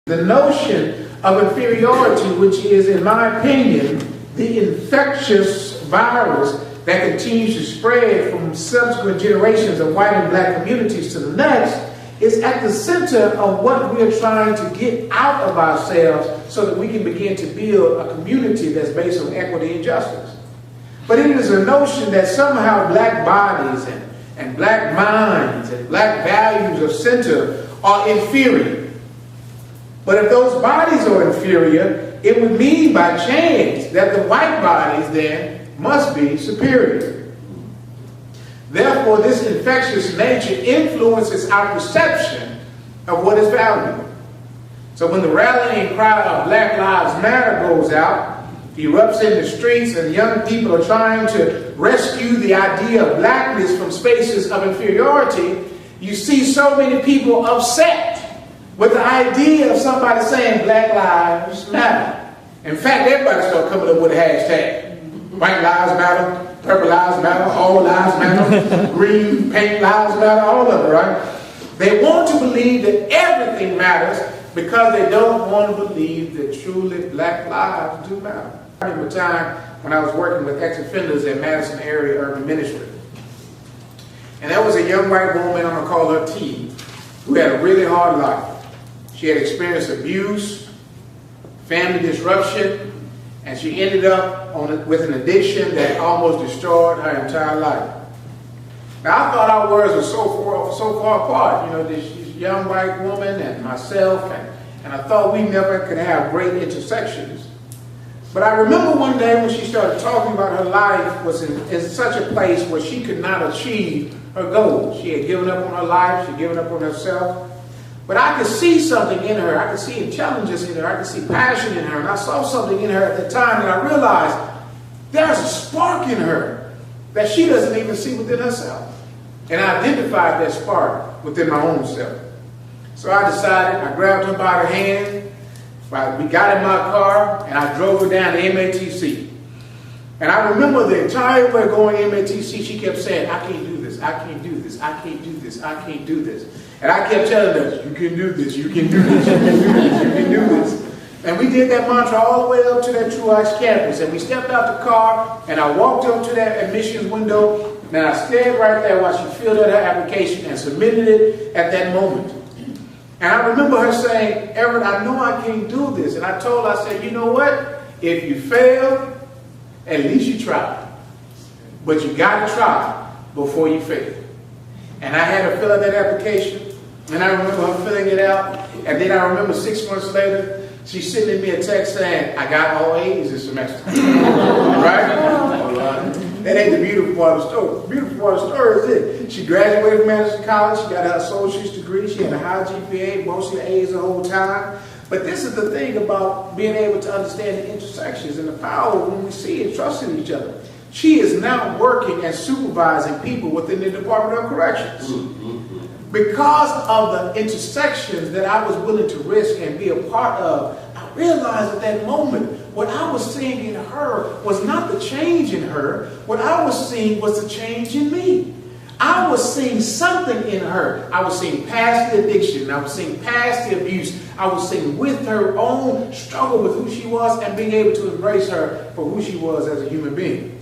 The notion of inferiority, which is, in my opinion, the infectious virus that continues to spread from subsequent generations of white and black communities to the next, is at the center of what we're trying to get out of ourselves so that we can begin to build a community that's based on equity and justice. But it is a notion that somehow black bodies and black minds and black values of center are inferior. But if those bodies are inferior, it would mean by chance that the white bodies then must be superior. Therefore, this infectious nature influences our perception of what is valuable. So when the rallying cry of Black Lives Matter goes out, erupts in the streets, and young people are trying to rescue the idea of blackness from spaces of inferiority, you see so many people upset with the idea of somebody saying Black Lives Matter. In fact, everybody started coming up with a hashtag. White Lives Matter, Purple Lives Matter, All Lives Matter, Green, Pink Lives Matter, all of it, right? They want to believe that everything matters because they don't want to believe that truly black lives do matter. I remember a time when I was working with ex-offenders in Madison area urban ministry. And there was a young white woman, I'm going to call her T, who had a really hard life. She had experienced abuse, family disruption, and she ended up with an addiction that almost destroyed her entire life. Now, I thought our words were so far apart, you know, this young white woman and myself, and I thought we never could have great intersections. But I remember one day when she started talking about her life was in such a place where she could not achieve her goals. She had given up on her life, she had given up on herself. But I could see something in her. I could see intelligence in her. I could see passion in her. And I saw something in her at the time, and I realized there's a spark in her that she doesn't even see within herself. And I identified that spark within my own self. So I decided, I grabbed her by the hand, we got in my car, and I drove her down to MATC. And I remember the entire way going to MATC, she kept saying, I can't do this, I can't do this, I can't do this, I can't do this. And I kept telling her, you can do this, you can do this, you can do this, you can do this. And we did that mantra all the way up to that Truax campus. And we stepped out the car, and I walked up to that admissions window, and I stayed right there while she filled out her application and submitted it at that moment. And I remember her saying, Everett, I know I can't do this. And I told her, I said, you know what? If you fail, at least you tried. But you got to try before you fail. And I had her fill out that application. And I remember her filling it out. And then I remember 6 months later, she's sending me a text saying, I got all A's this semester. Right? That ain't the beautiful part of the story. The beautiful part of the story is this. She graduated from Madison College. She got her associate's degree. She had a high GPA, mostly A's the whole time. But this is the thing about being able to understand the intersections and the power when we see and trust in each other. She is now working and supervising people within the Department of Corrections. Because of the intersections that I was willing to risk and be a part of, I realized at that moment what I was seeing in her was not the change in her. What I was seeing was the change in me. I was seeing something in her. I was seeing past the addiction. I was seeing past the abuse. I was seeing with her own struggle with who she was and being able to embrace her for who she was as a human being.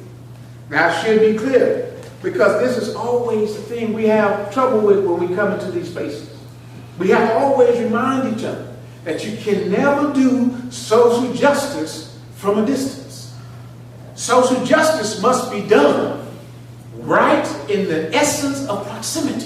Now, I should be clear, because this is always the thing we have trouble with when we come into these spaces. We have to always remind each other that you can never do social justice from a distance. Social justice must be done right in the essence of proximity.